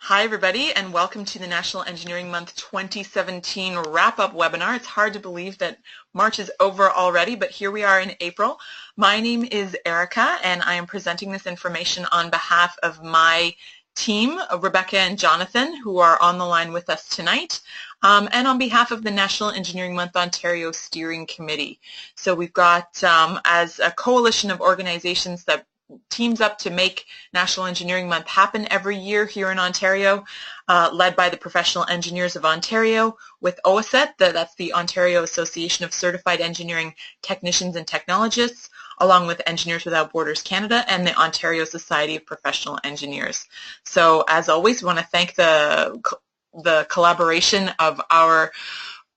Hi everybody, and welcome to the National Engineering Month 2017 wrap-up webinar. It's hard to believe that March is over already, but here we are in April. My name is Erica, and I am presenting this information on behalf of my team, Rebecca and Jonathan, who are on the line with us tonight, and on behalf of the National Engineering Month Ontario Steering Committee. So we've got, as a coalition of organizations that teams up to make National Engineering Month happen every year here in Ontario, led by the Professional Engineers of Ontario with OACET, that's the Ontario Association of Certified Engineering Technicians and Technologists, along with Engineers Without Borders Canada and the Ontario Society of Professional Engineers. So as always, we want to thank the collaboration of our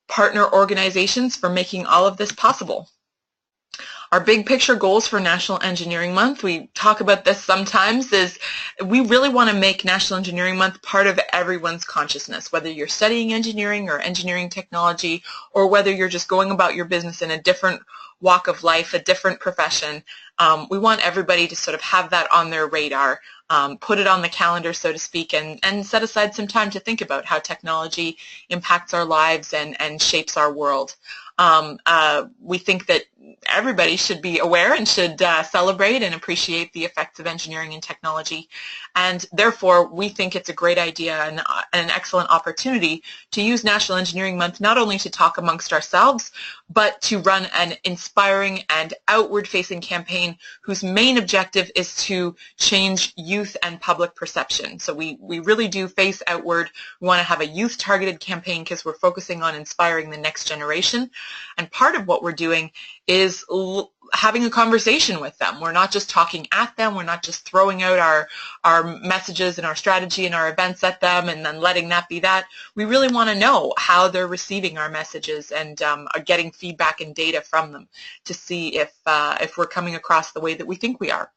partner organizations for making all of this possible. Our big picture goals for National Engineering Month, we talk about this sometimes, is we really want to make National Engineering Month part of everyone's consciousness, whether you're studying engineering or engineering technology, or whether you're just going about your business in a different walk of life, a different profession. We want everybody to sort of have that on their radar, put it on the calendar, so to speak, and set aside some time to think about how technology impacts our lives and shapes our world. We think that everybody should be aware and should celebrate and appreciate the effects of engineering and technology, and therefore we think it's a great idea and an excellent opportunity to use National Engineering Month not only to talk amongst ourselves, but to run an inspiring and outward-facing campaign whose main objective is to change youth and public perception. So we really do face outward. We want to have a youth-targeted campaign because we're focusing on inspiring the next generation. And part of what we're doing is having a conversation with them. We're not just talking at them. We're not just throwing out our messages and our strategy and our events at them and then letting that be that. We really want to know how they're receiving our messages and are getting feedback and data from them to see if we're coming across the way that we think we are.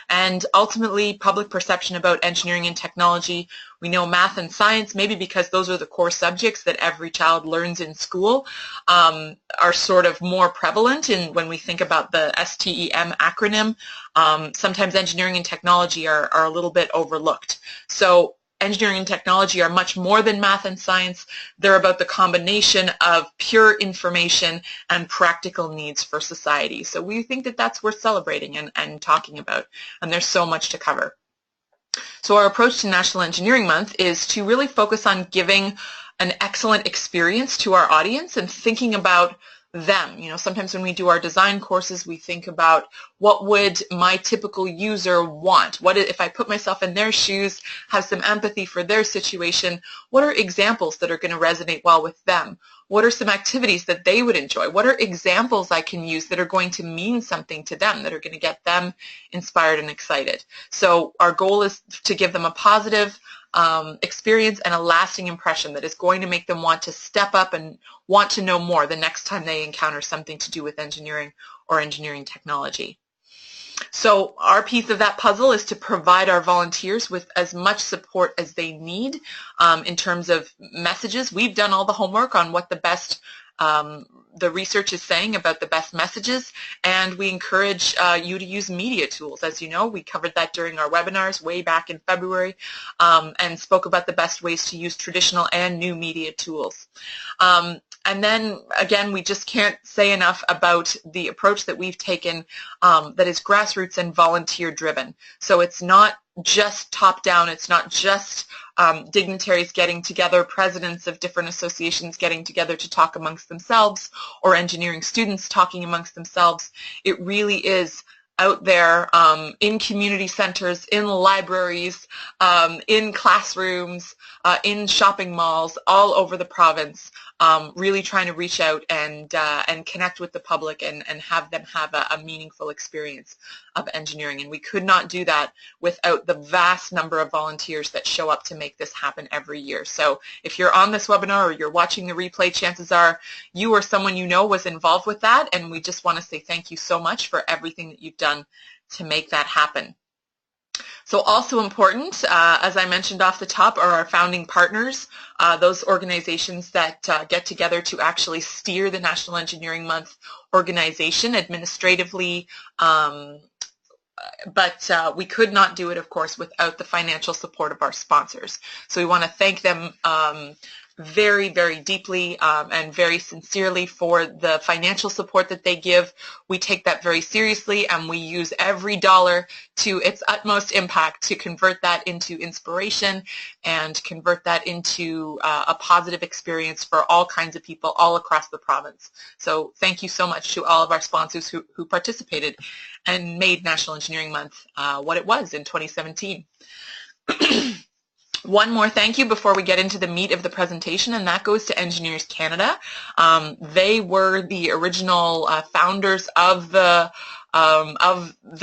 And ultimately, public perception about engineering and technology. We know math and science, maybe because those are the core subjects that every child learns in school, are sort of more prevalent when we think about the STEM acronym. Sometimes engineering and technology are a little bit overlooked. So engineering and technology are much more than math and science. They're about the combination of pure information and practical needs for society. So we think that that's worth celebrating and talking about, and there's so much to cover. So our approach to National Engineering Month is to really focus on giving an excellent experience to our audience and thinking about them. You know, sometimes when we do our design courses, we think about what would my typical user want? What if I put myself in their shoes, have some empathy for their situation? What are examples that are going to resonate well with them? What are some activities that they would enjoy? What are examples I can use that are going to mean something to them, that are going to get them inspired and excited? So our goal is to give them a positive experience and a lasting impression that is going to make them want to step up and want to know more the next time they encounter something to do with engineering or engineering technology. So our piece of that puzzle is to provide our volunteers with as much support as they need in terms of messages. We've done all the homework on what the research is saying about the best messages, and we encourage you to use media tools. As you know, we covered that during our webinars way back in February and spoke about the best ways to use traditional and new media tools. And then, again, we just can't say enough about the approach that we've taken that is grassroots and volunteer-driven. So it's not just top-down. It's not just dignitaries getting together, presidents of different associations getting together to talk amongst themselves, or engineering students talking amongst themselves. It really is out there in community centers, in libraries, in classrooms, in shopping malls, all over the province, really trying to reach out and connect with the public and have them have a meaningful experience of engineering. And we could not do that without the vast number of volunteers that show up to make this happen every year. So if you're on this webinar or you're watching the replay, chances are you or someone you know was involved with that, and we just want to say thank you so much for everything that you've done to make that happen. So also important, as I mentioned off the top, are our founding partners, those organizations that get together to actually steer the National Engineering Month organization administratively, we could not do it, of course, without the financial support of our sponsors. So we want to thank them very, very deeply and very sincerely for the financial support that they give. We take that very seriously, and we use every dollar to its utmost impact to convert that into inspiration and convert that into a positive experience for all kinds of people all across the province. So thank you so much to all of our sponsors who participated and made National Engineering Month what it was in 2017. One more thank you before we get into the meat of the presentation, and that goes to Engineers Canada. They were the original founders of the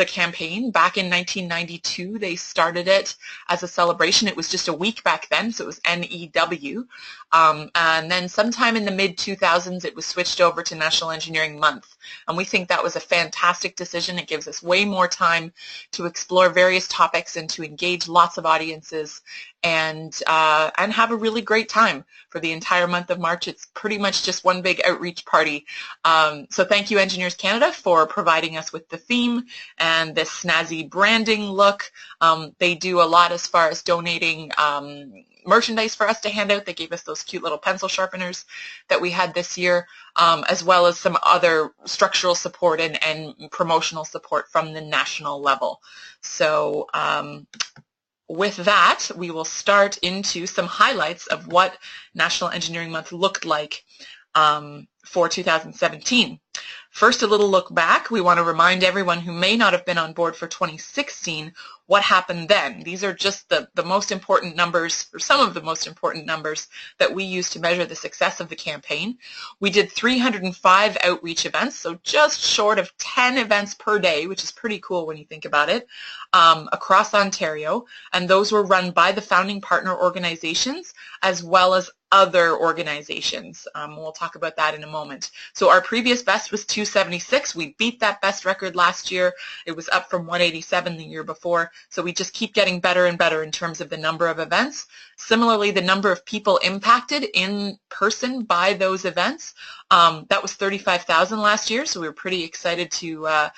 campaign. Back in 1992, they started it as a celebration. It was just a week back then, so it was NEW. And then sometime in the mid-2000s, it was switched over to National Engineering Month. And we think that was a fantastic decision. It gives us way more time to explore various topics and to engage lots of audiences and have a really great time for the entire month of March. It's pretty much just one big outreach party. So thank you, Engineers Canada, for providing us with the theme and this snazzy branding look. They do a lot as far as donating merchandise for us to hand out. They gave us those cute little pencil sharpeners that we had this year, as well as some other structural support and promotional support from the national level. So with that, we will start into some highlights of what National Engineering Month looked like for 2017. First, a little look back. We want to remind everyone who may not have been on board for 2016 what happened then. These are just the most important numbers, or some of the most important numbers that we use to measure the success of the campaign. We did 305 outreach events, so just short of 10 events per day, which is pretty cool when you think about it, across Ontario, and those were run by the founding partner organizations as well as other organizations. We'll talk about that in a moment. So our previous best was 276. We beat that best record last year. It was up from 187 the year before. So we just keep getting better and better in terms of the number of events. Similarly, the number of people impacted in person by those events, that was 35,000 last year. So we were pretty excited to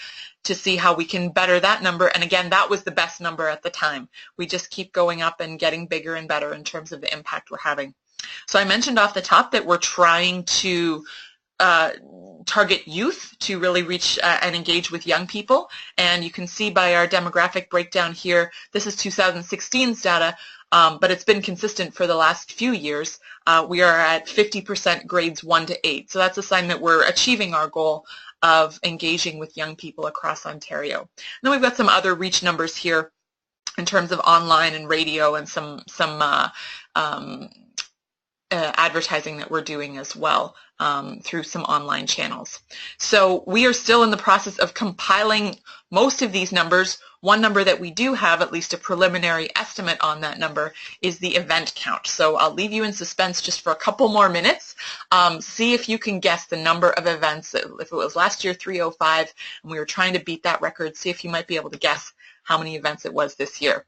see how we can better that number. And again, that was the best number at the time. We just keep going up and getting bigger and better in terms of the impact we're having. So I mentioned off the top that we're trying to target youth to really reach and engage with young people. And you can see by our demographic breakdown here, this is 2016's data, but it's been consistent for the last few years. We are at 50% grades 1 to 8. So that's a sign that we're achieving our goal of engaging with young people across Ontario. And then we've got some other reach numbers here in terms of online and radio and some advertising that we're doing as well through some online channels. So we are still in the process of compiling most of these numbers. One number that we do have, at least a preliminary estimate on that number, is the event count. So I'll leave you in suspense just for a couple more minutes. See if you can guess the number of events. If it was last year 305 and we were trying to beat that record, see if you might be able to guess how many events it was this year.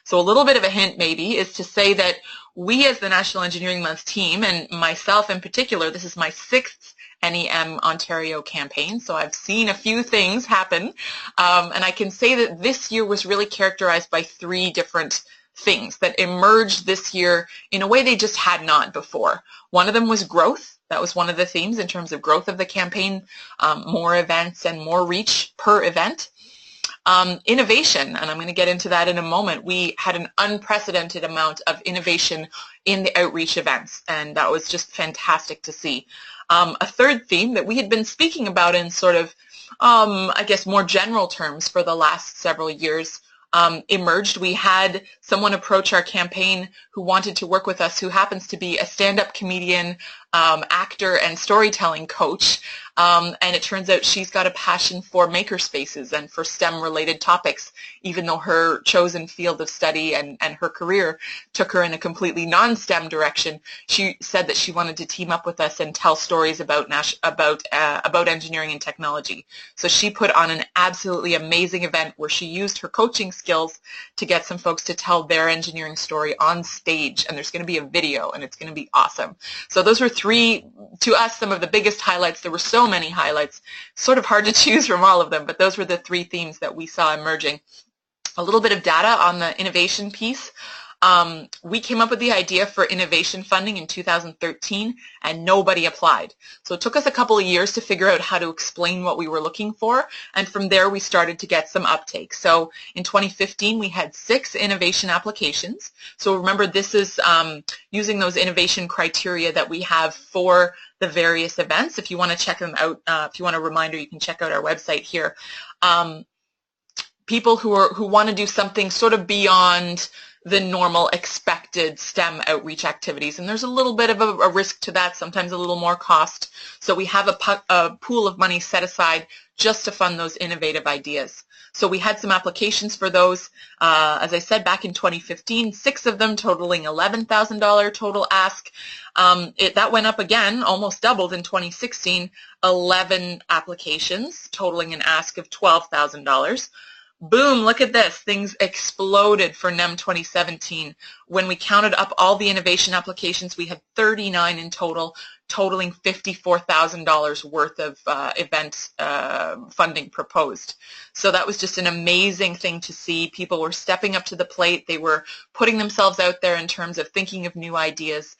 So a little bit of a hint maybe is to say that we as the National Engineering Month team, and myself in particular, this is my 6th NEM Ontario campaign, so I've seen a few things happen, and I can say that this year was really characterized by 3 different things that emerged this year in a way they just had not before. One of them was growth. That was one of the themes in terms of growth of the campaign, more events and more reach per event. Innovation, and I'm going to get into that in a moment. We had an unprecedented amount of innovation in the outreach events, and that was just fantastic to see. A third theme that we had been speaking about in sort of, I guess, more general terms for the last several years emerged. We had someone approach our campaign who wanted to work with us, who happens to be a stand-up comedian, actor, and storytelling coach. And it turns out she's got a passion for makerspaces and for STEM-related topics, even though her chosen field of study and her career took her in a completely non-STEM direction. She said that she wanted to team up with us and tell stories about engineering and technology. So she put on an absolutely amazing event where she used her coaching skills to get some folks to tell their engineering story on stage, and there's going to be a video, and it's going to be awesome. So those were three, to us, some of the biggest highlights. There were so many highlights, sort of hard to choose from all of them, but those were the three themes that we saw emerging. A little bit of data on the innovation piece. We came up with the idea for innovation funding in 2013 and nobody applied. So it took us a couple of years to figure out how to explain what we were looking for, and from there we started to get some uptake. So in 2015 we had 6 innovation applications. So remember, this is using those innovation criteria that we have for the various events. If you want to check them out, if you want a reminder, you can check out our website here. People who want to do something sort of beyond the normal expected STEM outreach activities. And there's a little bit of a risk to that, sometimes a little more cost. So we have a pool of money set aside just to fund those innovative ideas. So we had some applications for those. As I said, back in 2015, 6 of them totaling $11,000 total ask. That went up again, almost doubled in 2016, 11 applications totaling an ask of $12,000. Boom, look at this. Things exploded for NEM 2017. When we counted up all the innovation applications, we had 39 in total, totaling $54,000 worth of event funding proposed. So that was just an amazing thing to see. People were stepping up to the plate. They were putting themselves out there in terms of thinking of new ideas,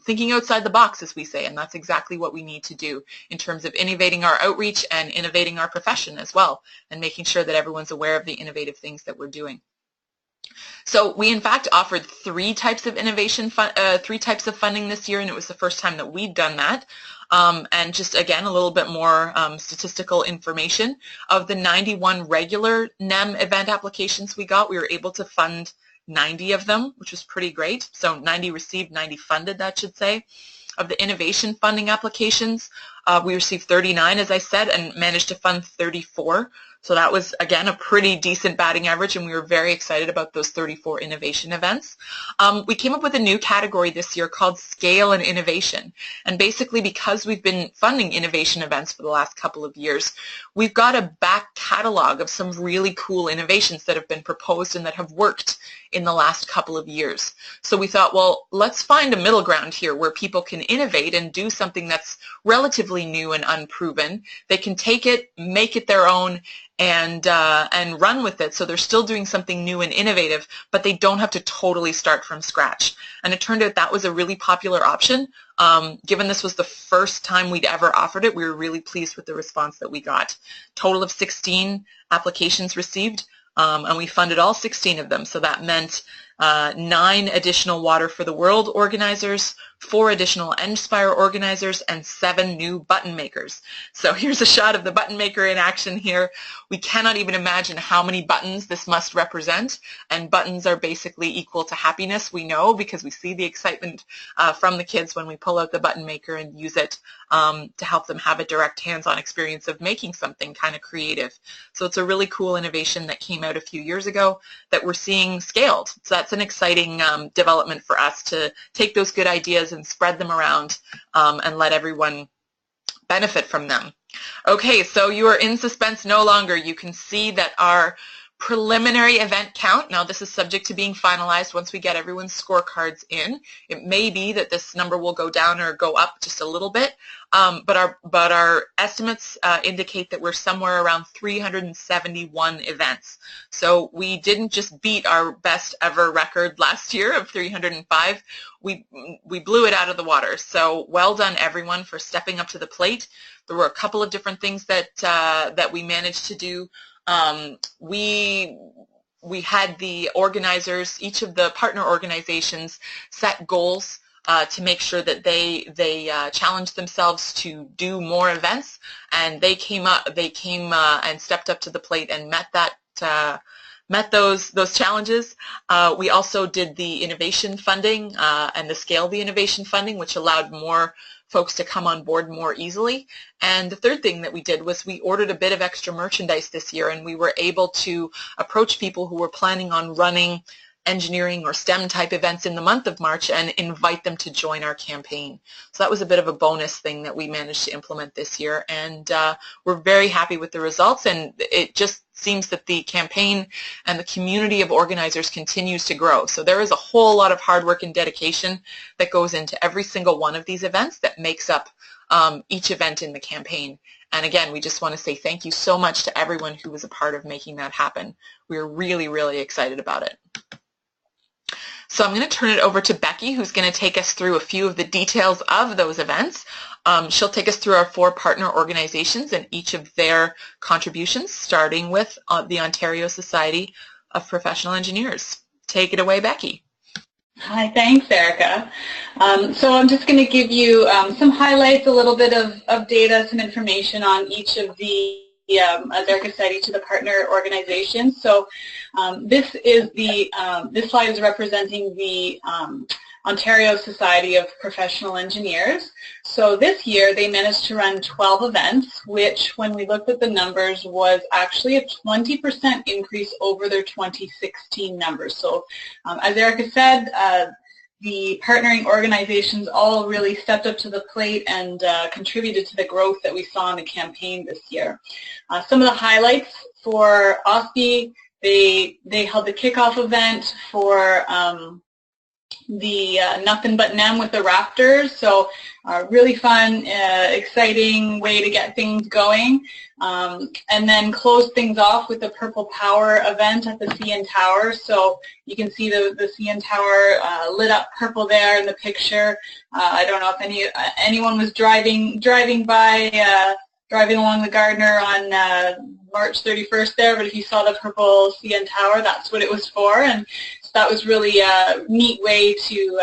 thinking outside the box, as we say, and that's exactly what we need to do in terms of innovating our outreach and innovating our profession as well, and making sure that everyone's aware of the innovative things that we're doing. So we in fact offered 3 types of innovation, 3 types of funding this year, and it was the first time that we'd done that. And just again, a little bit more statistical information. Of the 91 regular NEM event applications we got, we were able to fund 90 of them, which was pretty great. So 90 received, 90 funded, that should say. Of the innovation funding applications, we received 39, as I said, and managed to fund 34. So that was, again, a pretty decent batting average, and we were very excited about those 34 innovation events. We came up with a new category this year called Scale and Innovation. And basically, because we've been funding innovation events for the last couple of years, we've got a back catalog of some really cool innovations that have been proposed and that have worked in the last couple of years. So we thought, well, let's find a middle ground here where people can innovate and do something that's relatively new and unproven. They can take it, make it their own, and run with it. So they're still doing something new and innovative, but they don't have to totally start from scratch. And it turned out that was a really popular option. Given this was the first time we'd ever offered it, we were really pleased with the response that we got. Total of 16 applications received, and we funded all 16 of them. So that meant 9 additional Water for the World organizers, 4 additional Endspire organizers, and 7 new button makers. So here's a shot of the button maker in action here. We cannot even imagine how many buttons this must represent, and buttons are basically equal to happiness, we know, because we see the excitement from the kids when we pull out the button maker and use it to help them have a direct hands-on experience of making something kind of creative. So it's a really cool innovation that came out a few years ago that we're seeing scaled. So that's an exciting development for us to take those good ideas and spread them around and let everyone benefit from them. Okay, so you are in suspense no longer. You can see that our preliminary event count, now this is subject to being finalized once we get everyone's scorecards in. It may be that this number will go down or go up just a little bit, but our estimates indicate that we're somewhere around 371 events. So we didn't just beat our best ever record last year of 305. We blew it out of the water. So well done, everyone, for stepping up to the plate. There were a couple of different things that we managed to do. We had the organizers, each of the partner organizations, set goals to make sure that they challenged themselves to do more events, and they came and stepped up to the plate and met those challenges. We also did the innovation funding and the scale of the innovation funding, which allowed more folks to come on board more easily. And the third thing that we did was we ordered a bit of extra merchandise this year, and we were able to approach people who were planning on running engineering or STEM type events in the month of March and invite them to join our campaign. So that was a bit of a bonus thing that we managed to implement this year, and we're very happy with the results, and it just seems that the campaign and the community of organizers continues to grow. So there is a whole lot of hard work and dedication that goes into every single one of these events that makes up each event in the campaign. And again, we just want to say thank you so much to everyone who was a part of making that happen. We're really, really excited about it. So I'm going to turn it over to Becky, who's going to take us through a few of the details of those events. She'll take us through our 4 partner organizations and each of their contributions, starting with the Ontario Society of Professional Engineers. Take it away, Becky. Hi, thanks, Erica. So I'm just going to give you some highlights, a little bit of data, some information on each of the, as Erica said, each of the partner organizations. So this slide is representing the Ontario Society of Professional Engineers. So this year they managed to run 12 events, which when we looked at the numbers was actually a 20% increase over their 2016 numbers. So as Erica said, the partnering organizations all really stepped up to the plate and contributed to the growth that we saw in the campaign this year. Some of the highlights for OSPE, they held the kickoff event for the Nothing But NEM with the Raptors, so really fun, exciting way to get things going. And then closed things off with the Purple Power event at the CN Tower. So you can see the CN Tower lit up purple there in the picture. I don't know if anyone was driving by, driving along the Gardner on March 31st there, but if you saw the purple CN Tower, that's what it was for. And that was really a neat way to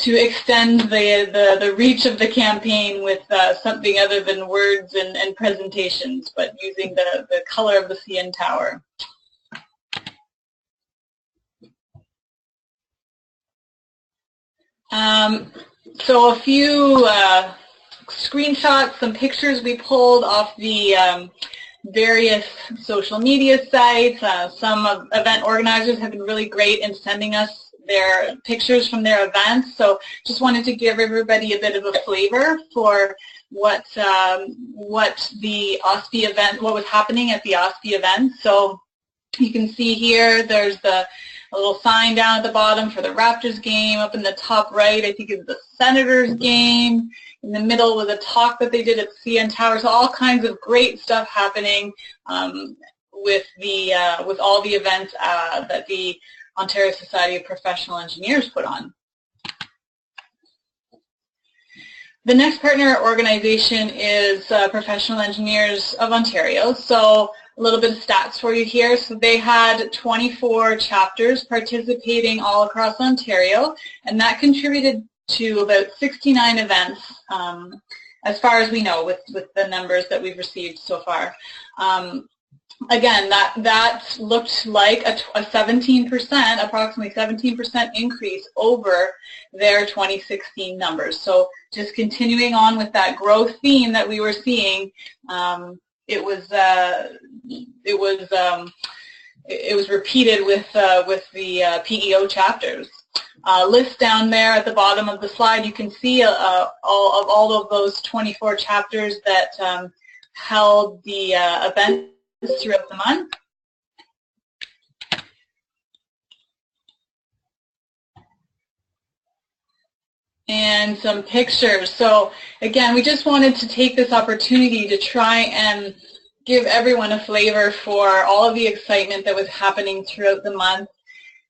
extend the reach of the campaign with something other than words and presentations, but using the color of the CN Tower. So a few screenshots, some pictures we pulled off the various social media sites. Some event organizers have been really great in sending us their pictures from their events. So just wanted to give everybody a bit of a flavor for what the OSPE event, what was happening at the OSPE event. So you can see here there's a little sign down at the bottom for the Raptors game. Up in the top right, I think is the Senators game. In the middle was a talk that they did at CN Tower. So all kinds of great stuff happening with all the events that the Ontario Society of Professional Engineers put on. The next partner organization is Professional Engineers of Ontario. So a little bit of stats for you here. So they had 24 chapters participating all across Ontario, and that contributed to about 69 events, as far as we know, with the numbers that we've received so far. Again, that looked like a 17%, approximately 17% increase over their 2016 numbers. So just continuing on with that growth theme that we were seeing, it was repeated with the PEO chapters. List down there at the bottom of the slide, you can see all of those 24 chapters that held the events throughout the month. And some pictures. So again, we just wanted to take this opportunity to try and give everyone a flavor for all of the excitement that was happening throughout the month.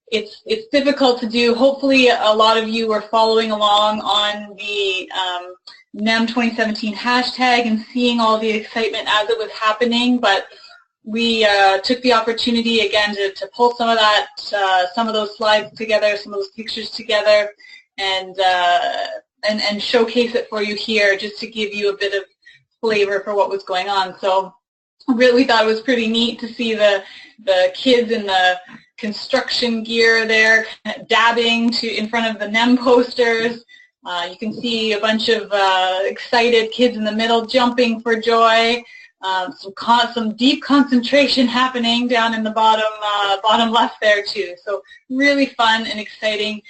It's difficult to do. Hopefully a lot of you were following along on the NEM 2017 hashtag and seeing all the excitement as it was happening, but we took the opportunity again to pull some of that, some of those slides together, some of those pictures together, and showcase it for you here just to give you a bit of flavor for what was going on. So really thought it was pretty neat to see the kids in the construction gear there dabbing in front of the NEM posters. You can see a bunch of excited kids in the middle jumping for joy. some deep concentration happening down in the bottom left there too. So really fun and exciting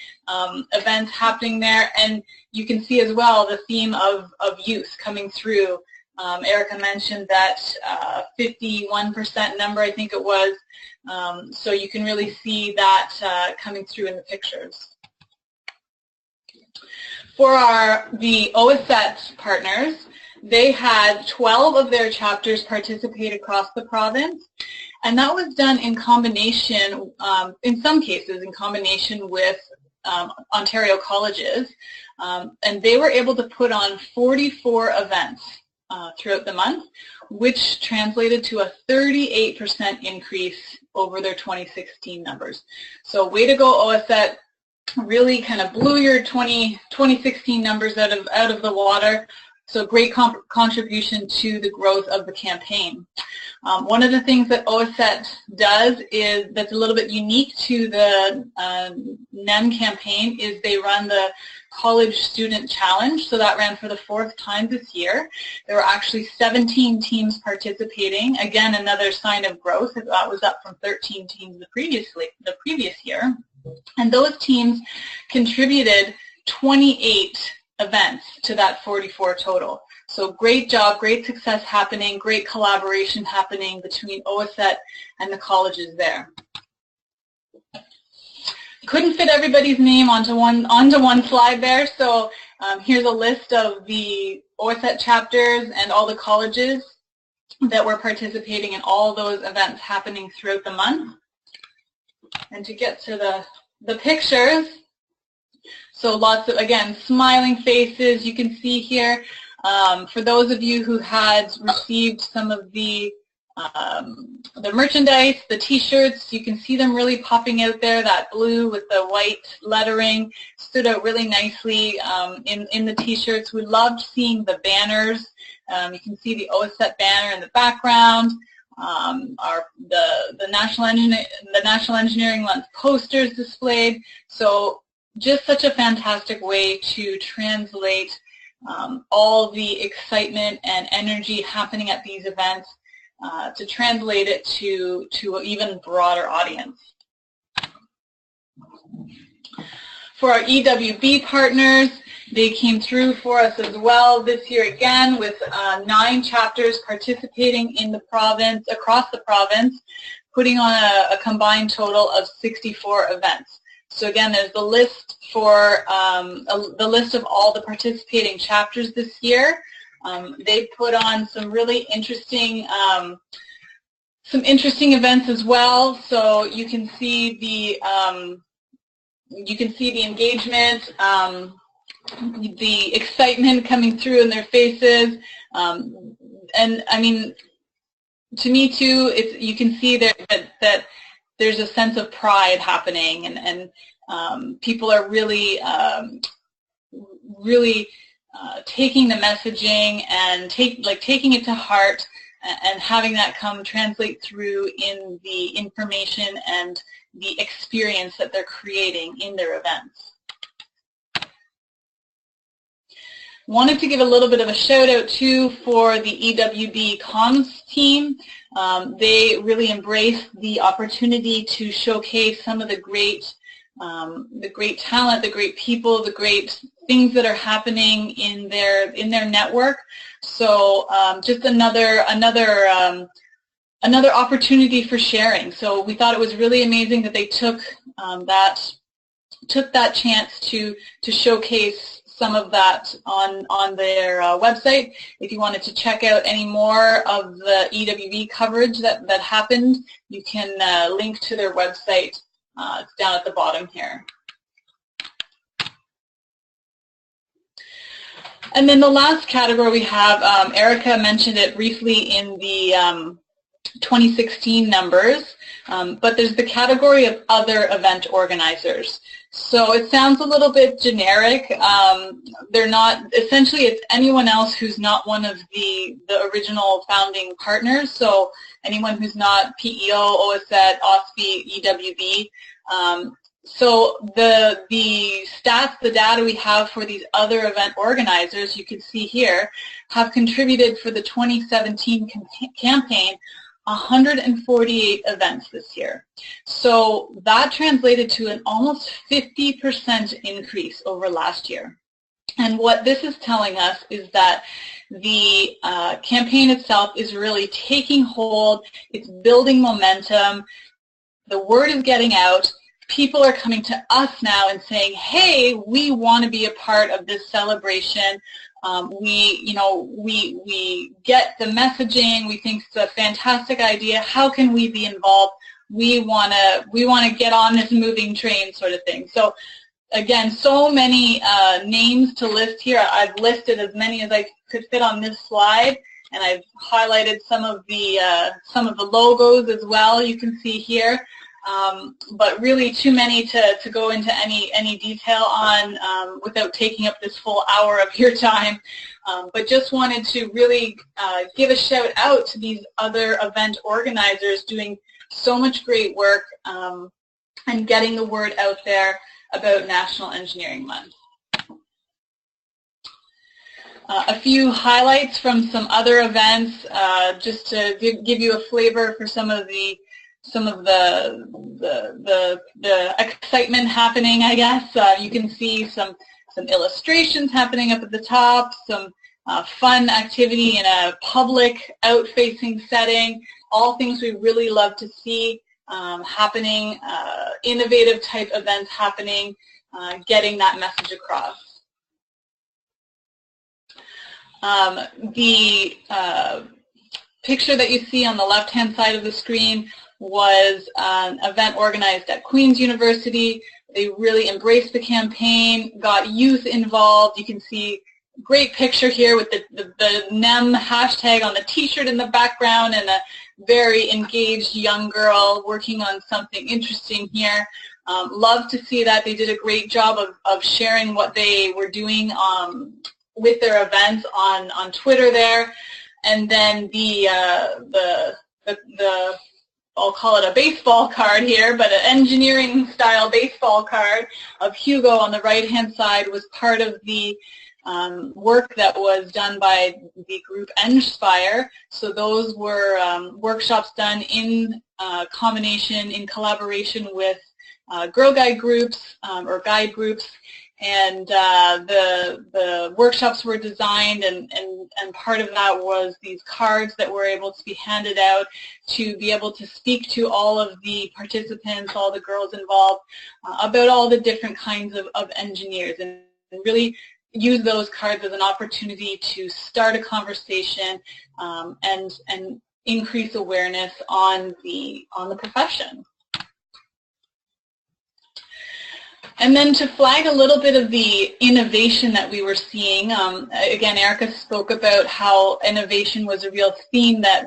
events happening there. And you can see as well the theme of youth coming through. Erica mentioned that 51% number, I think it was. So you can really see that coming through in the pictures. For the OSET partners, they had 12 of their chapters participate across the province, and that was done in combination, in some cases, in combination with Ontario colleges, and they were able to put on 44 events throughout the month, which translated to a 38% increase over their 2016 numbers. So way to go, OSET. Really kind of blew your 2016 numbers out of the water. So great contribution to the growth of the campaign. One of the things that OSET does is that's a little bit unique to the NEM campaign is they run the College Student Challenge. So that ran for the 4th time this year. There were actually 17 teams participating. Again, another sign of growth. That was up from 13 teams the previous year. And those teams contributed 28 events to that 44 total. So great job, great success happening, great collaboration happening between OSET and the colleges there. Couldn't fit everybody's name onto one slide there, so here's a list of the OSET chapters and all the colleges that were participating in all those events happening throughout the month. And to get to the pictures, so lots of, again, smiling faces you can see here. For those of you who had received some of the merchandise, the t-shirts, you can see them really popping out there. That blue with the white lettering stood out really nicely in the t-shirts. We loved seeing the banners. You can see the OSET banner in the background. The National Engineering Month posters displayed. So just such a fantastic way to translate all the excitement and energy happening at these events, to translate it to an even broader audience. For our EWB partners, they came through for us as well this year again with 9 chapters participating in the province, across the province, putting on a combined total of 64 events. So again, there's the list for the list of all the participating chapters this year. They put on some really interesting events as well. So you can see the engagement, the excitement coming through in their faces, and I mean, to me too, you can see that there's a sense of pride happening, and people are really taking the messaging and taking it to heart, and having that translate through in the information and the experience that they're creating in their events. Wanted to give a little bit of a shout out too for the EWB comms team. They really embraced the opportunity to showcase some of the great talent, the great people, the great things that are happening in their network. So just another opportunity for sharing. So we thought it was really amazing that they took that chance to showcase some of that on their website. If you wanted to check out any more of the EWB coverage that happened, you can link to their website. It's down at the bottom here. And then the last category we have, Erica mentioned it briefly in the 2016 numbers, but there's the category of other event organizers. So it sounds a little bit generic. They're not, essentially it's anyone else who's not one of the original founding partners, so anyone who's not PEO, OSET, OSFI, EWB. So the stats, the data we have for these other event organizers, you can see here, have contributed for the 2017 campaign 148 events this year. So that translated to an almost 50% increase over last year. And what this is telling us is that the campaign itself is really taking hold, it's building momentum, the word is getting out, people are coming to us now and saying, hey, we want to be a part of this celebration. We get the messaging. We think it's a fantastic idea. How can we be involved? We want to get on this moving train, sort of thing. So, again, so many names to list here. I've listed as many as I could fit on this slide, and I've highlighted some of the logos as well. You can see here. But really too many to go into any detail on without taking up this full hour of your time. But just wanted to really give a shout out to these other event organizers doing so much great work and getting the word out there about National Engineering Month. A few highlights from some other events, just to give you a flavor for some of the excitement happening, I guess. You can see some illustrations happening up at the top, some fun activity in a public out-facing setting, all things we really love to see happening, innovative type events happening, getting that message across. The picture that you see on the left-hand side of the screen was an event organized at Queen's University. They really embraced the campaign, got youth involved. You can see a great picture here with the NEM hashtag on the t-shirt in the background and a very engaged young girl working on something interesting here. Love to see that. They did a great job of sharing what they were doing with their events on Twitter there. And then I'll call it a baseball card here, but an engineering-style baseball card of Hugo on the right-hand side was part of the work that was done by the group Engspire. So those were workshops done in collaboration with Girl Guide groups or guide groups. And the workshops were designed, and part of that was these cards that were able to be handed out to be able to speak to all of the participants, all the girls involved, about all the different kinds of engineers, and really use those cards as an opportunity to start a conversation and increase awareness on the profession. And then to flag a little bit of the innovation that we were seeing, again, Erica spoke about how innovation was a real theme that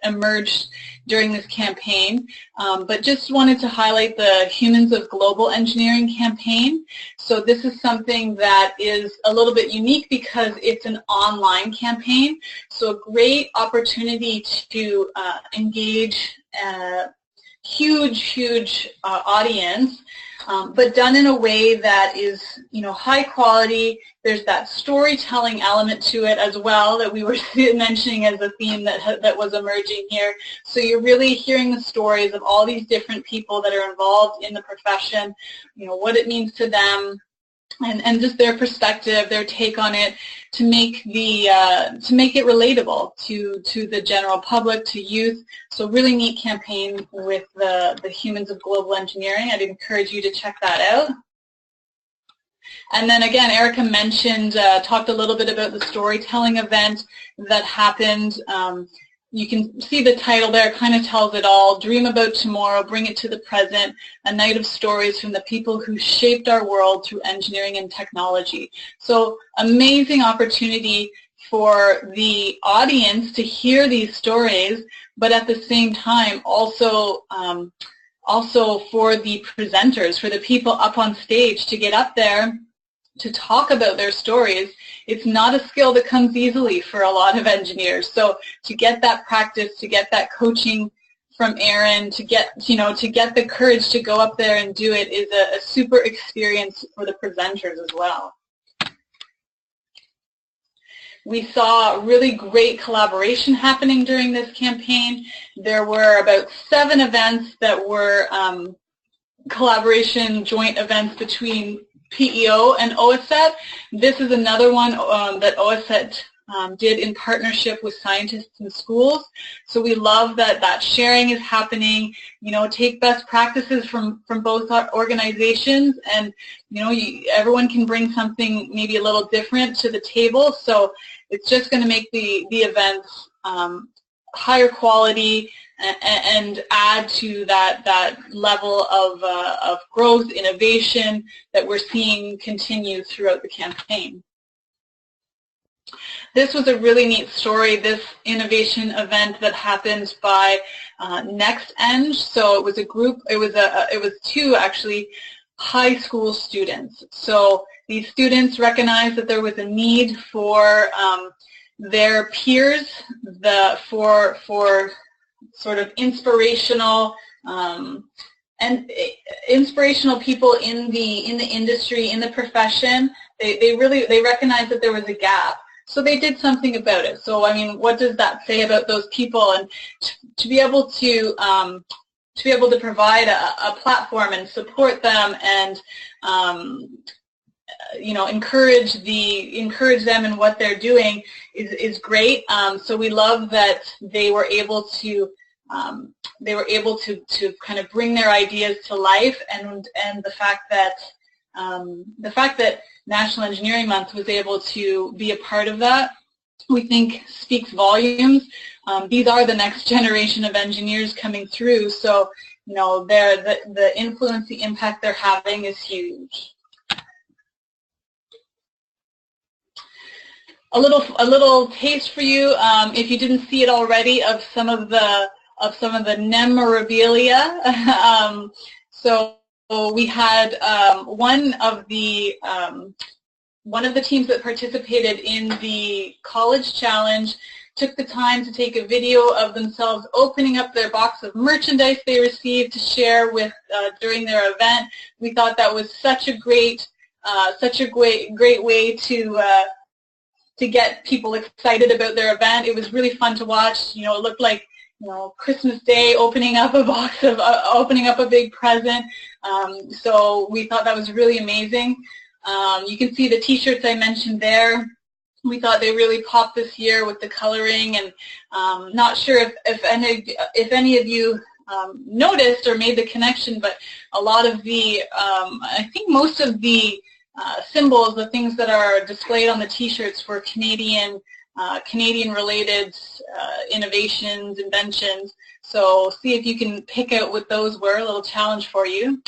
emerged during this campaign, but just wanted to highlight the Humans of Global Engineering campaign. So this is something that is a little bit unique because it's an online campaign, so a great opportunity to engage a huge audience. But done in a way that is, high quality. There's that storytelling element to it as well that we were mentioning as a theme that was emerging here. So you're really hearing the stories of all these different people that are involved in the profession, what it means to them, and just their perspective, their take on it, to make it relatable to the general public, to youth. So really neat campaign with the Humans of Global Engineering. I'd encourage you to check that out. And then again, Erica mentioned, talked a little bit about the storytelling event that happened. You can see the title there, kind of tells it all. Dream about tomorrow, bring it to the present, a night of stories from the people who shaped our world through engineering and technology. So amazing opportunity for the audience to hear these stories, but at the same time also for the presenters, for the people up on stage to get up there to talk about their stories. It's not a skill that comes easily for a lot of engineers. So to get that practice, to get that coaching from Aaron to get, to get the courage to go up there and do it is a super experience for the presenters as well. We saw really great collaboration happening during this campaign. There were about 7 events that were collaboration joint events between PEO and OSET. This is another one that OSET did in partnership with scientists in schools. So we love that sharing is happening. Take best practices from both organizations, and everyone can bring something maybe a little different to the table. So it's just going to make the events higher quality and add to that level of growth, innovation that we're seeing continue throughout the campaign. This was a really neat story, this innovation event that happened by NextEng. So it was a group, it was 2 actually high school students. So these students recognized that there was a need for their peers, for sort of inspirational and inspirational people in the industry, in the profession. They recognized that there was a gap. So they did something about it. So I mean, what does that say about those people? And to be able to provide a platform and support them and encourage them in what they're doing is great. So we love that they were able to kind of bring their ideas to life, and the fact that National Engineering Month was able to be a part of that, we think speaks volumes. These are the next generation of engineers coming through, so the influence, the impact they're having is huge. A little taste for you, if you didn't see it already, of some of the NEM memorabilia. So we had one of the teams that participated in the college challenge took the time to take a video of themselves opening up their box of merchandise they received to share with during their event. We thought that was such a great way to get people excited about their event. It was really fun to watch. It looked like Christmas Day, opening up a box of opening up a big present. So we thought that was really amazing. You can see the T-shirts I mentioned there. We thought they really popped this year with the coloring, and not sure if any of you noticed or made the connection, but a lot of the I think most of the symbols, the things that are displayed on the T-shirts were Canadian-related innovations, inventions. So see if you can pick out what those were. A little challenge for you.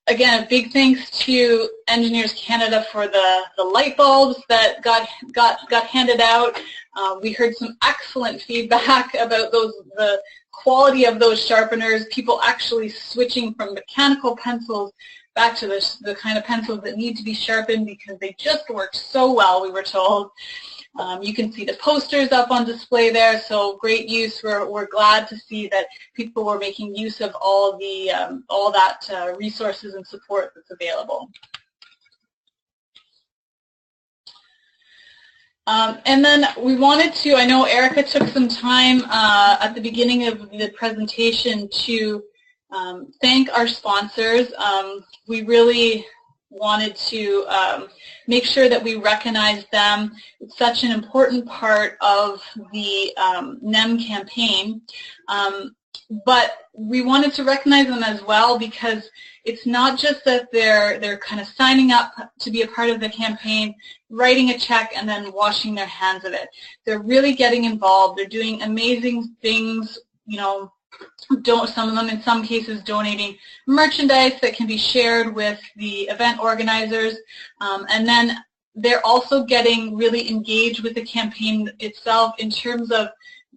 Again, a big thanks to Engineers Canada for the light bulbs that got handed out. We heard some excellent feedback about the quality of those sharpeners. People actually switching from mechanical pencils back to the kind of pencils that need to be sharpened because they just worked so well, we were told. You can see the posters up on display there, so great use. We're glad to see that people were making use of all that resources and support that's available. And then we wanted to, I know Erica took some time at the beginning of the presentation to thank our sponsors. We really wanted to make sure that we recognize them. It's such an important part of the NEM campaign. But we wanted to recognize them as well because it's not just that they're kind of signing up to be a part of the campaign, writing a check, and then washing their hands of it. They're really getting involved. They're doing amazing things, some of them in some cases donating merchandise that can be shared with the event organizers, and then they're also getting really engaged with the campaign itself in terms of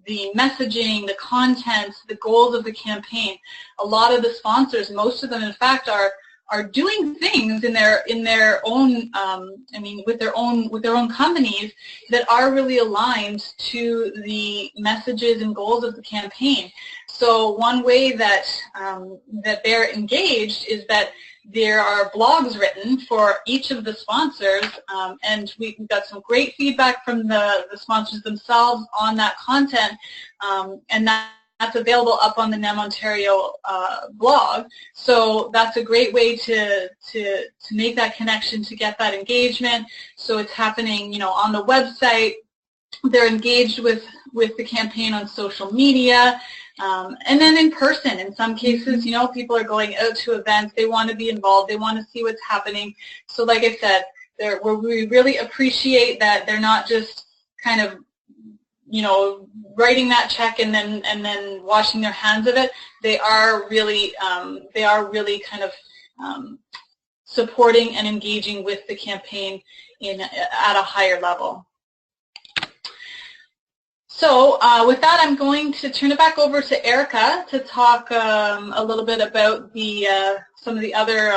the messaging, the content, the goals of the campaign. A lot of the sponsors, most of them in fact, are are doing things in their own, with their own companies that are really aligned to the messages and goals of the campaign. So one way that that they're engaged is that there are blogs written for each of the sponsors, and we got some great feedback from the sponsors themselves on that content, and that's available up on the NEM Ontario blog. So that's a great way to make that connection, to get that engagement. So it's happening, on the website. They're engaged with the campaign on social media. And then in person, in some cases, people are going out to events. They want to be involved. They want to see what's happening. So like I said, we really appreciate that they're not just kind of, writing that check and then washing their hands of it. They are really kind of supporting and engaging with the campaign at a higher level. So with that, I'm going to turn it back over to Erica to talk a little bit about some of the other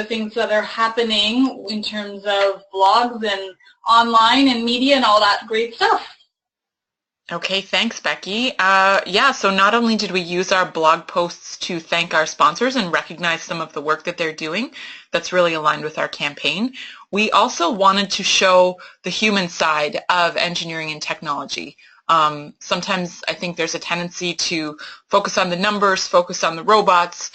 things that are happening in terms of blogs and online and media and all that great stuff. Okay, thanks, Becky. Yeah, so not only did we use our blog posts to thank our sponsors and recognize some of the work that they're doing that's really aligned with our campaign, we also wanted to show the human side of engineering and technology. Sometimes I think there's a tendency to focus on the numbers, focus on the robots,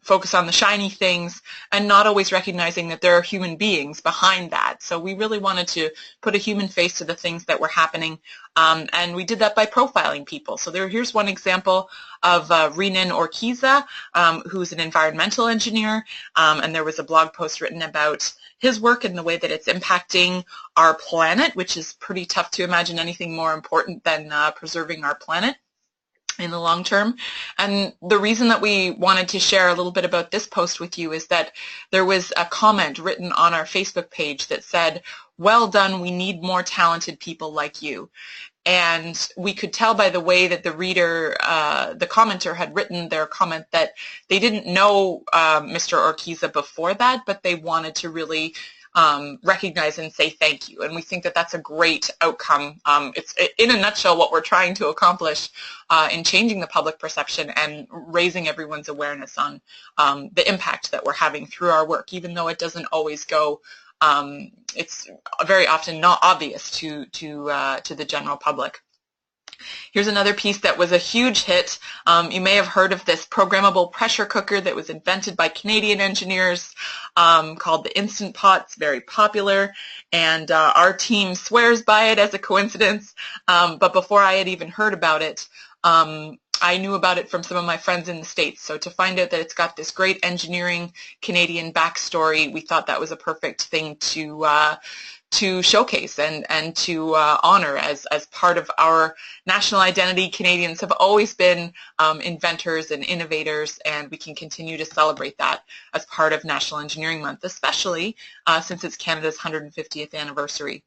focus on the shiny things, and not always recognizing that there are human beings behind that. So we really wanted to put a human face to the things that were happening, and we did that by profiling people. So here's one example of Renan Orquiza, who's an environmental engineer, and there was a blog post written about his work and the way that it's impacting our planet, which is pretty tough to imagine anything more important than preserving our planet in the long term. And the reason that we wanted to share a little bit about this post with you is that there was a comment written on our Facebook page that said, "Well done, we need more talented people like you." And we could tell by the way that the reader, the commenter had written their comment that they didn't know Mr. Orquiza before that, but they wanted to really recognize and say thank you. And we think that that's a great outcome. It's in a nutshell what we're trying to accomplish in changing the public perception and raising everyone's awareness on the impact that we're having through our work, even though it doesn't always go, it's very often not obvious to the general public. Here's another piece that was a huge hit. You may have heard of this programmable pressure cooker that was invented by Canadian engineers called the Instant Pot. It's very popular, and our team swears by it as a coincidence. But before I had even heard about it, I knew about it from some of my friends in the States. So to find out that it's got this great engineering Canadian backstory, we thought that was a perfect thing to showcase and to honor as part of our national identity. Canadians have always been inventors and innovators, and we can continue to celebrate that as part of National Engineering Month, especially since it's Canada's 150th anniversary.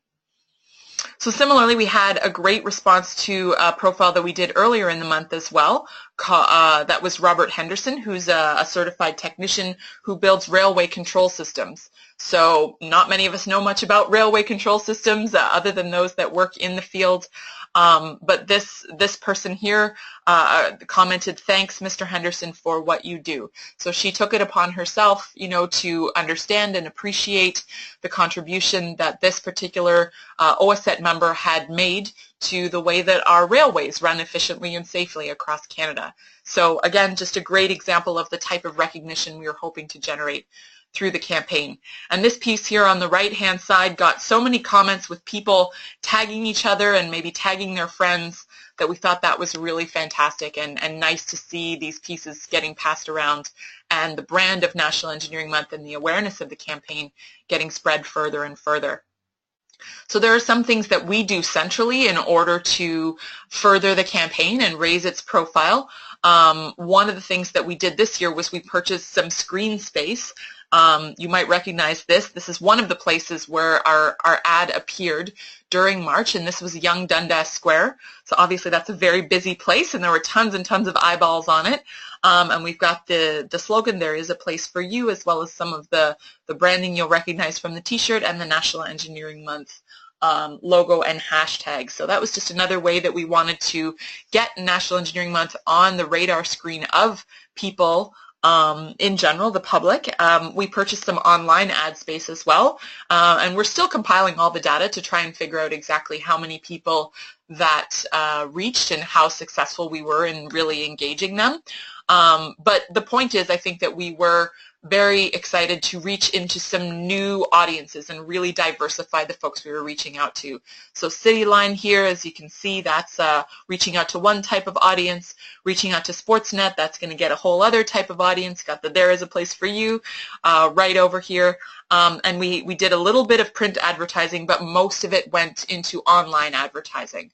So similarly, we had a great response to a profile that we did earlier in the month as well. That was Robert Henderson, who's a certified technician who builds railway control systems. So not many of us know much about railway control systems other than those that work in the field. But this person here commented, "Thanks, Mr. Henderson, for what you do." So she took it upon herself, to understand and appreciate the contribution that this particular OSET member had made to the way that our railways run efficiently and safely across Canada. So again, just a great example of the type of recognition we were hoping to generate through the campaign. And this piece here on the right-hand side got so many comments with people tagging each other and maybe tagging their friends that we thought that was really fantastic and nice to see these pieces getting passed around and the brand of National Engineering Month and the awareness of the campaign getting spread further and further. So there are some things that we do centrally in order to further the campaign and raise its profile. One of the things that we did this year was we purchased some screen space You might recognize this. This is one of the places where our ad appeared during March, and this was Young Dundas Square. So obviously that's a very busy place, and there were tons and tons of eyeballs on it. And we've got the slogan, "There is a place for you," as well as some of the branding you'll recognize from the t-shirt and the National Engineering Month logo and hashtag. So that was just another way that we wanted to get National Engineering Month on the radar screen of people in general, the public. We purchased some online ad space as well, and we're still compiling all the data to try and figure out exactly how many people that reached and how successful we were in really engaging them. But the point is, I think that we were very excited to reach into some new audiences and really diversify the folks we were reaching out to. So Cityline here, as you can see, that's reaching out to one type of audience. Reaching out to Sportsnet, that's going to get a whole other type of audience. Got the "There is a place for you" right over here. And we did a little bit of print advertising, but most of it went into online advertising.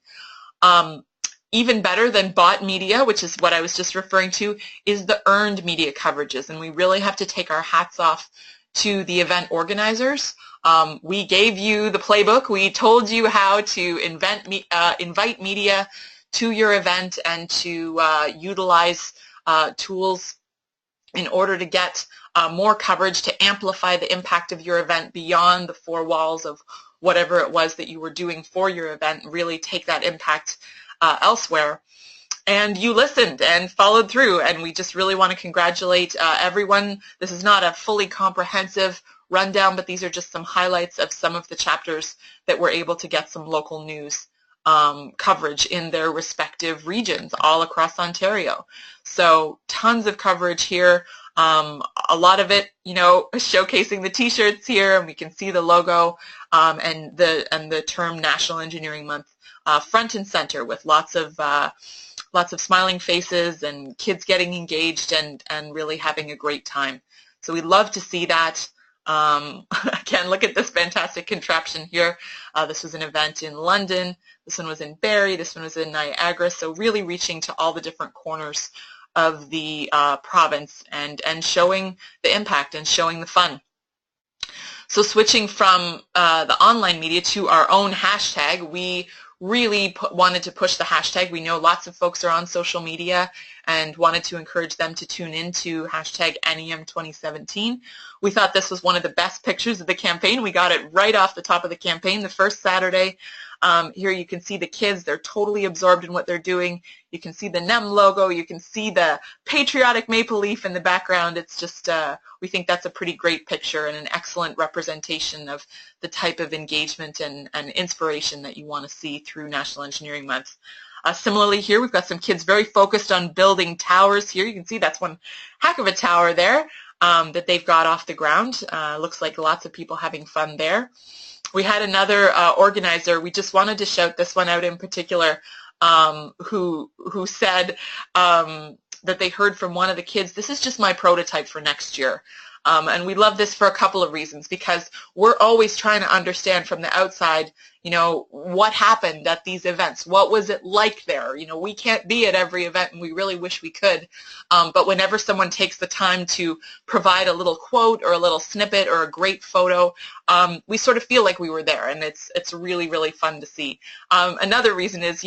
Even better than bought media, which is what I was just referring to, is the earned media coverages. And we really have to take our hats off to the event organizers. We gave you the playbook. We told you how to invite media to your event and to utilize tools in order to get more coverage, to amplify the impact of your event beyond the four walls of whatever it was that you were doing for your event, really take that impact elsewhere. And you listened and followed through, and we just really want to congratulate everyone. This is not a fully comprehensive rundown, but these are just some highlights of some of the chapters that were able to get some local news coverage in their respective regions all across Ontario. So tons of coverage here. A lot of it, showcasing the t-shirts here, and we can see the logo and the term National Engineering Month front and center, with lots of smiling faces and kids getting engaged and really having a great time. So we love to see that. Again, look at this fantastic contraption here. This was an event in London. This one was in Barrie. This one was in Niagara. So really reaching to all the different corners of the province and showing the impact and showing the fun. So switching from the online media to our own hashtag, we really wanted to push the hashtag. We know lots of folks are on social media and wanted to encourage them to tune into hashtag NEM 2017. We thought this was one of the best pictures of the campaign. We got it right off the top of the campaign, the first Saturday. Here you can see the kids. They're totally absorbed in what they're doing. You can see the NEM logo. You can see the patriotic maple leaf in the background. It's just, we think that's a pretty great picture and an excellent representation of the type of engagement and inspiration that you want to see through National Engineering Month. Similarly here, we've got some kids very focused on building towers here. You can see that's one heck of a tower there that they've got off the ground. Looks like lots of people having fun there. We had another organizer. We just wanted to shout this one out in particular, who said that they heard from one of the kids, "This is just my prototype for next year." And we love this for a couple of reasons, because we're always trying to understand from the outside, what happened at these events. What was it like there? We can't be at every event, and we really wish we could. But whenever someone takes the time to provide a little quote or a little snippet or a great photo, we sort of feel like we were there, and it's really, really fun to see. Another reason is,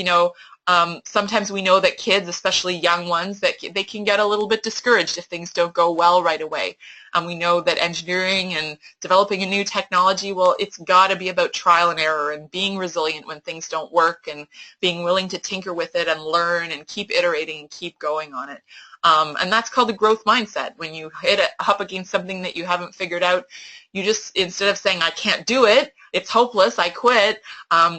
sometimes we know that kids, especially young ones, that they can get a little bit discouraged if things don't go well right away. And we know that engineering and developing a new technology, well, it's got to be about trial and error and being resilient when things don't work and being willing to tinker with it and learn and keep iterating and keep going on it. And that's called a growth mindset. When you hit up against something that you haven't figured out, you just, instead of saying, "I can't do it, it's hopeless, I quit,"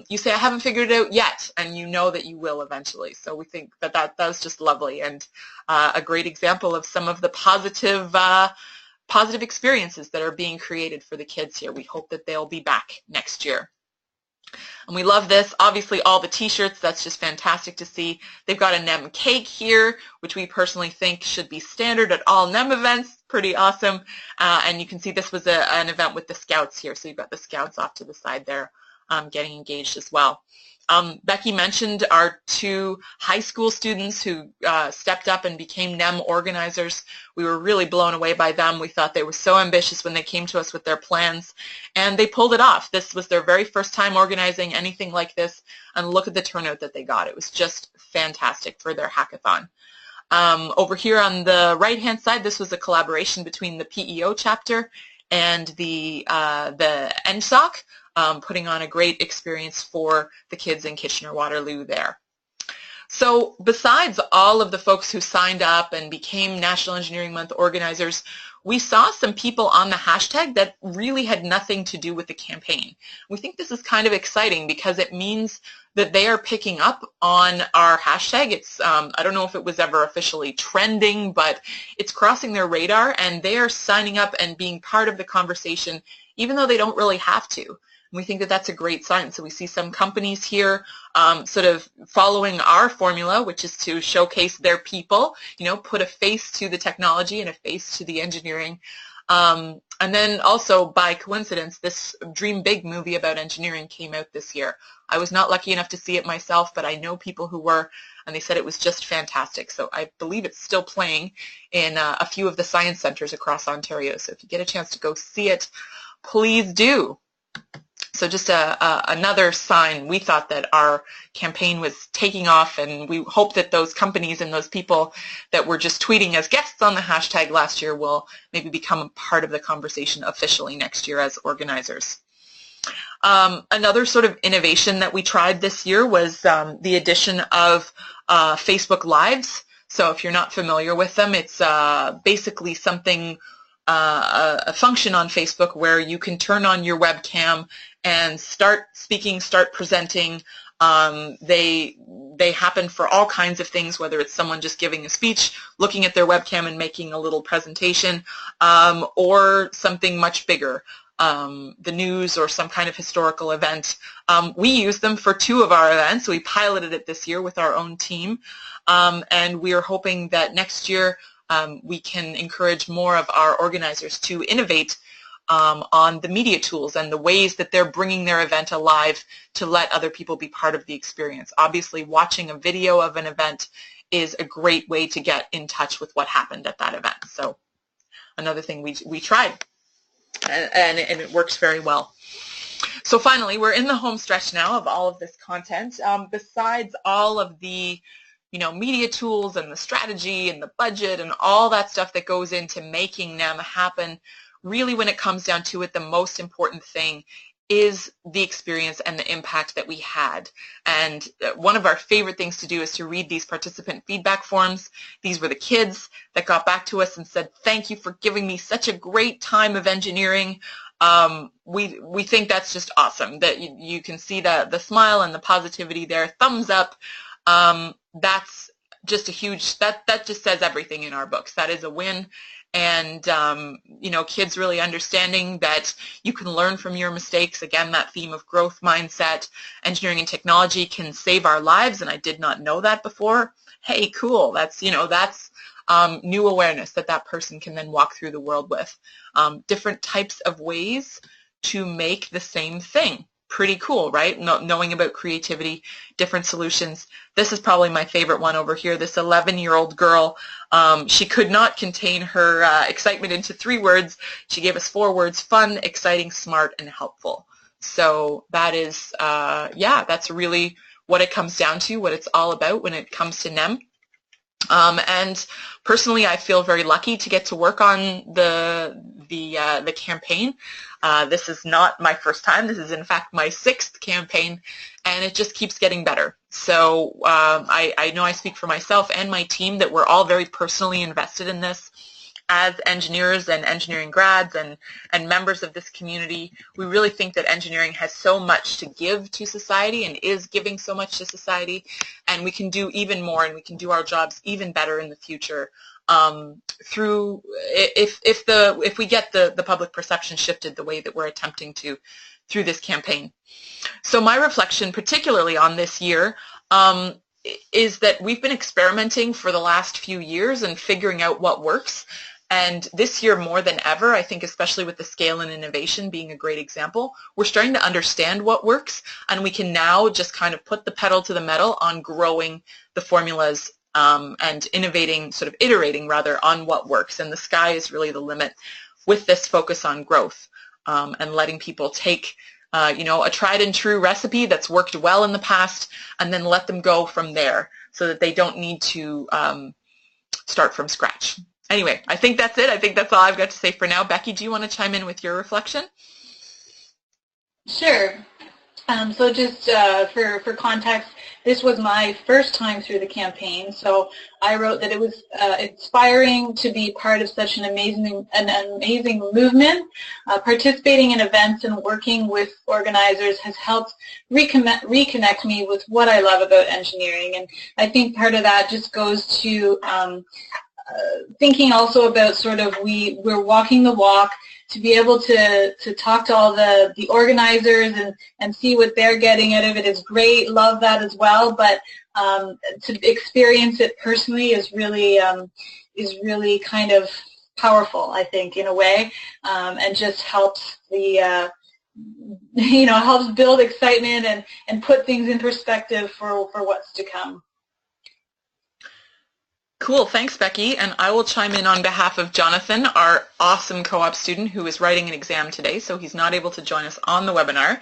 you say, "I haven't figured it out yet," and you know that you will eventually. So we think that was just lovely and a great example of some of the positive experiences that are being created for the kids here. We hope that they'll be back next year. And we love this. Obviously, all the t-shirts, that's just fantastic to see. They've got a NEM cake here, which we personally think should be standard at all NEM events. Pretty awesome. And you can see this was an event with the Scouts here. So you've got the Scouts off to the side there getting engaged as well. Becky mentioned our 2 high school students who stepped up and became NEM organizers. We were really blown away by them. We thought they were so ambitious when they came to us with their plans, and they pulled it off. This was their very first time organizing anything like this, and look at the turnout that they got. It was just fantastic for their hackathon. Over here on the right-hand side, this was a collaboration between the PEO chapter and the NSOC, putting on a great experience for the kids in Kitchener-Waterloo there. So besides all of the folks who signed up and became National Engineering Month organizers, we saw some people on the hashtag that really had nothing to do with the campaign. We think this is kind of exciting because it means that they are picking up on our hashtag. It's, I don't know if it was ever officially trending, but it's crossing their radar, and they are signing up and being part of the conversation even though they don't really have to. We think that that's a great sign. So we see some companies here sort of following our formula, which is to showcase their people, put a face to the technology and a face to the engineering. And then also, by coincidence, this Dream Big movie about engineering came out this year. I was not lucky enough to see it myself, but I know people who were, and they said it was just fantastic. So I believe it's still playing in a few of the science centers across Ontario. So if you get a chance to go see it, please do. So just another sign we thought that our campaign was taking off, and we hope that those companies and those people that were just tweeting as guests on the hashtag last year will maybe become a part of the conversation officially next year as organizers. Another sort of innovation that we tried this year was the addition of Facebook Lives. So if you're not familiar with them, it's basically something, a function on Facebook where you can turn on your webcam and start speaking, start presenting. They happen for all kinds of things, whether it's someone just giving a speech, looking at their webcam and making a little presentation, or something much bigger, the news or some kind of historical event. We used them for 2 of our events. We piloted it this year with our own team, and we are hoping that next year we can encourage more of our organizers to innovate on the media tools and the ways that they're bringing their event alive to let other people be part of the experience. Obviously, watching a video of an event is a great way to get in touch with what happened at that event. So another thing we tried, and it works very well. So finally, we're in the home stretch now of all of this content. Besides all of the media tools and the strategy and the budget and all that stuff that goes into making NEM happen, really when it comes down to it, the most important thing is the experience and the impact that we had. And one of our favorite things to do is to read these participant feedback forms. These were the kids that got back to us and said, "Thank you for giving me such a great time of engineering." We think that's just awesome, that you can see the smile and the positivity there. Thumbs up. That's just a huge, that just says everything in our books. That is a win. And, kids really understanding that you can learn from your mistakes. Again, that theme of growth mindset. Engineering and technology can save our lives, and I did not know that before. Hey, cool. That's, that's new awareness that person can then walk through the world with. Different types of ways to make the same thing. Pretty cool, right? Knowing about creativity, different solutions. This is probably my favorite one over here. This 11-year-old girl, she could not contain her excitement into 3 words. She gave us 4 words: fun, exciting, smart, and helpful. So that is, that's really what it comes down to, what it's all about when it comes to NEM. And personally, I feel very lucky to get to work on the campaign. This is not my first time. This is, in fact, my 6th campaign, and it just keeps getting better. So I know I speak for myself and my team that we're all very personally invested in this. As engineers and engineering grads and members of this community, we really think that engineering has so much to give to society and is giving so much to society, and we can do even more, and we can do our jobs even better in the future through if we get the public perception shifted the way that we're attempting to through this campaign. So my reflection, particularly on this year, is that we've been experimenting for the last few years and figuring out what works. And this year more than ever, I think especially with the scale and innovation being a great example, we're starting to understand what works, and we can now just kind of put the pedal to the metal on growing the formulas and innovating, sort of iterating rather, on what works. And the sky is really the limit with this focus on growth and letting people take a tried and true recipe that's worked well in the past and then let them go from there so that they don't need to start from scratch. Anyway, I think that's it. I think that's all I've got to say for now. Becky, do you want to chime in with your reflection? Sure. So just for context, this was my first time through the campaign, so I wrote that it was inspiring to be part of such an amazing movement. Participating in events and working with organizers has helped reconnect me with what I love about engineering, and I think part of that just goes to thinking also about sort of we're walking the walk, to be able to talk to all the organizers and see what they're getting out of it is great. Love that as well, but to experience it personally is really kind of powerful, I think, in a way, and just helps helps build excitement and put things in perspective for what's to come. Cool, thanks Becky, and I will chime in on behalf of Jonathan, our awesome co-op student who is writing an exam today, so he's not able to join us on the webinar,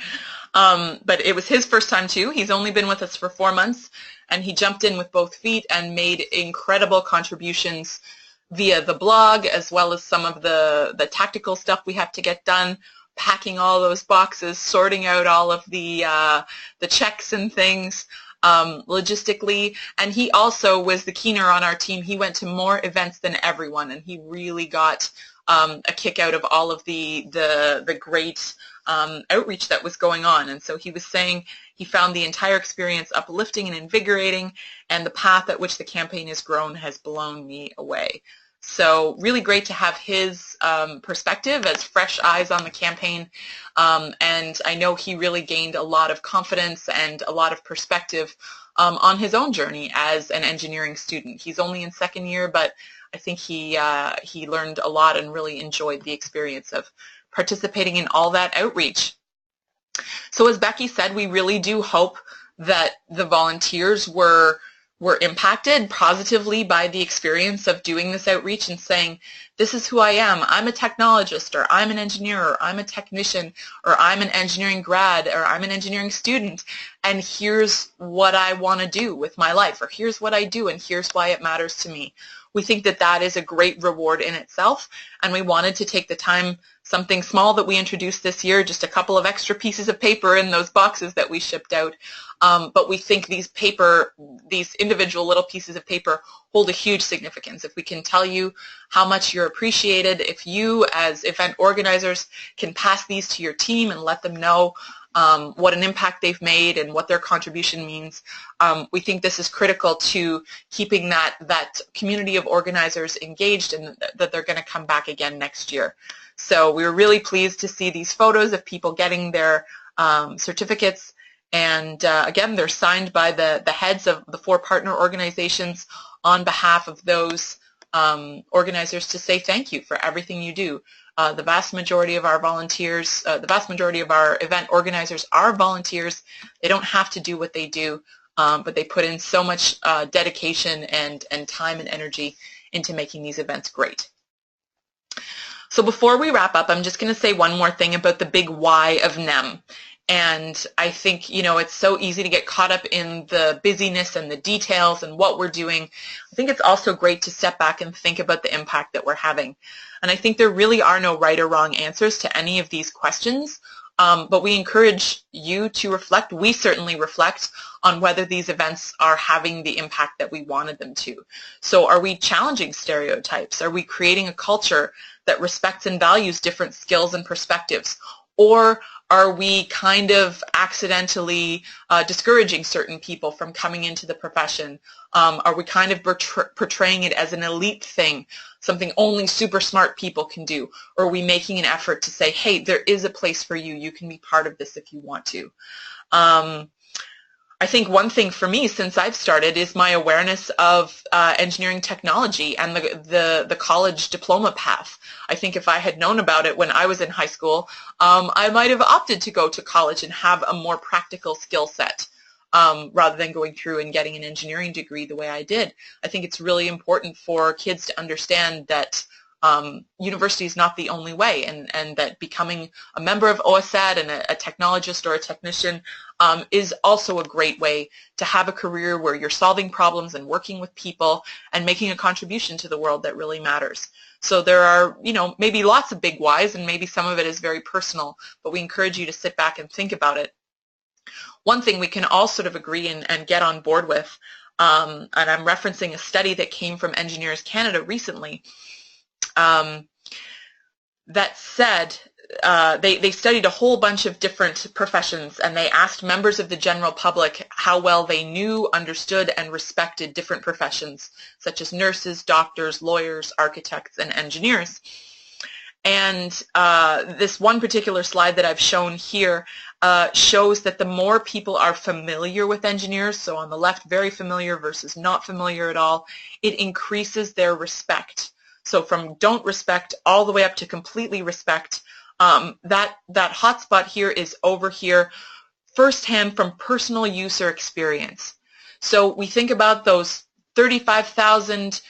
but it was his first time too. He's only been with us for 4 months, and he jumped in with both feet and made incredible contributions via the blog, as well as some of the tactical stuff we have to get done, packing all those boxes, sorting out all of the checks and things. Logistically, and he also was the keener on our team. He went to more events than everyone, and he really got a kick out of all of the great outreach that was going on. And so he was saying he found the entire experience uplifting and invigorating, and the path at which the campaign has grown has blown me away. So really great to have his perspective as fresh eyes on the campaign, and I know he really gained a lot of confidence and a lot of perspective on his own journey as an engineering student. He's only in second year, but I think he learned a lot and really enjoyed the experience of participating in all that outreach. So as Becky said, we really do hope that the volunteers were impacted positively by the experience of doing this outreach and saying, this is who I am. I'm a technologist, or I'm an engineer, or I'm a technician, or I'm an engineering grad, or I'm an engineering student, and here's what I want to do with my life, or here's what I do, and here's why it matters to me. We think that that is a great reward in itself, and we wanted to take the time, something small that we introduced this year, just a couple of extra pieces of paper in those boxes that we shipped out. But we think these individual little pieces of paper hold a huge significance. If we can tell you how much you're appreciated, if you as event organizers can pass these to your team and let them know what an impact they've made and what their contribution means, we think this is critical to keeping that community of organizers engaged, and that they're going to come back again next year. So we were really pleased to see these photos of people getting their certificates, and again, they're signed by the heads of the 4 partner organizations on behalf of those organizers to say thank you for everything you do. The vast majority of our volunteers, the vast majority of our event organizers are volunteers. They don't have to do what they do, but they put in so much dedication and time and energy into making these events great. So before we wrap up, I'm just going to say one more thing about the big why of NEM. And I think, it's so easy to get caught up in the busyness and the details and what we're doing. I think it's also great to step back and think about the impact that we're having. And I think there really are no right or wrong answers to any of these questions, but we encourage you to reflect. We certainly reflect on whether these events are having the impact that we wanted them to. So are we challenging stereotypes? Are we creating a culture that respects and values different skills and perspectives? Or are we kind of accidentally discouraging certain people from coming into the profession? Are we kind of portraying it as an elite thing, something only super smart people can do? Or are we making an effort to say, hey, there is a place for you. You can be part of this if you want to. I think one thing for me since I've started is my awareness of engineering technology and the college diploma path. I think if I had known about it when I was in high school, I might have opted to go to college and have a more practical skill set rather than going through and getting an engineering degree the way I did. I think it's really important for kids to understand that university is not the only way, and that becoming a member of OSAD and a technologist or a technician is also a great way to have a career where you're solving problems and working with people and making a contribution to the world that really matters. So there are, maybe lots of big whys, and maybe some of it is very personal, but we encourage you to sit back and think about it. One thing we can all sort of agree and get on board with, and I'm referencing a study that came from Engineers Canada recently, that said, they studied a whole bunch of different professions, and they asked members of the general public how well they knew, understood, and respected different professions, such as nurses, doctors, lawyers, architects, and engineers. And this one particular slide that I've shown here shows that the more people are familiar with engineers, so on the left, very familiar versus not familiar at all, it increases their respect. So from don't respect all the way up to completely respect. That hotspot here is over here firsthand from personal use or experience. So we think about those 35,000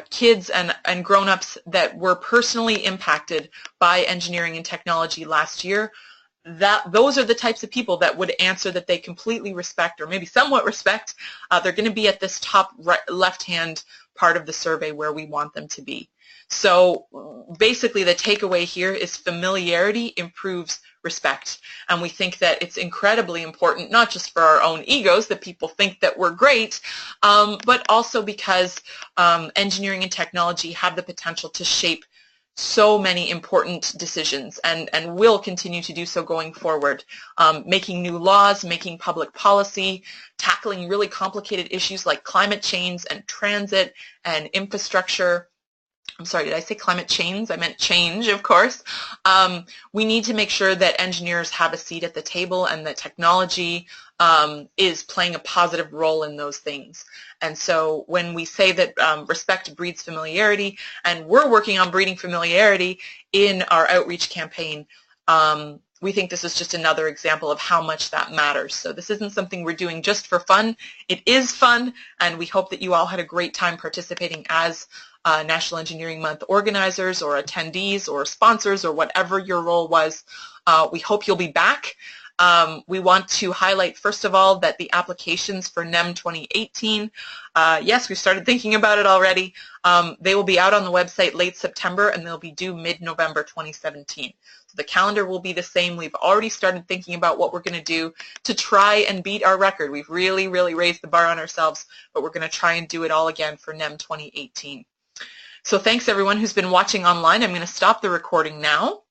kids and grown-ups that were personally impacted by engineering and technology last year. Those are the types of people that would answer that they completely respect, or maybe somewhat respect. They're going to be at this top left-hand part of the survey where we want them to be. So basically the takeaway here is familiarity improves respect. And we think that it's incredibly important, not just for our own egos, that people think that we're great, but also because engineering and technology have the potential to shape so many important decisions, and will continue to do so going forward, making new laws, making public policy, tackling really complicated issues like climate change and transit and infrastructure. I'm sorry, did I say climate change? I meant change, of course. We need to make sure that engineers have a seat at the table, and that technology is playing a positive role in those things. And so when we say that respect breeds familiarity, and we're working on breeding familiarity in our outreach campaign, we think this is just another example of how much that matters. So this isn't something we're doing just for fun. It is fun, and we hope that you all had a great time participating as National Engineering Month organizers or attendees or sponsors or whatever your role was. We hope you'll be back. We want to highlight, first of all, that the applications for NEM 2018, yes, we started thinking about it already. They will be out on the website late September, and they'll be due mid-November 2017. So the calendar will be the same. We've already started thinking about what we're going to do to try and beat our record. We've really, really raised the bar on ourselves, but we're going to try and do it all again for NEM 2018. So thanks everyone who's been watching online. I'm going to stop the recording now.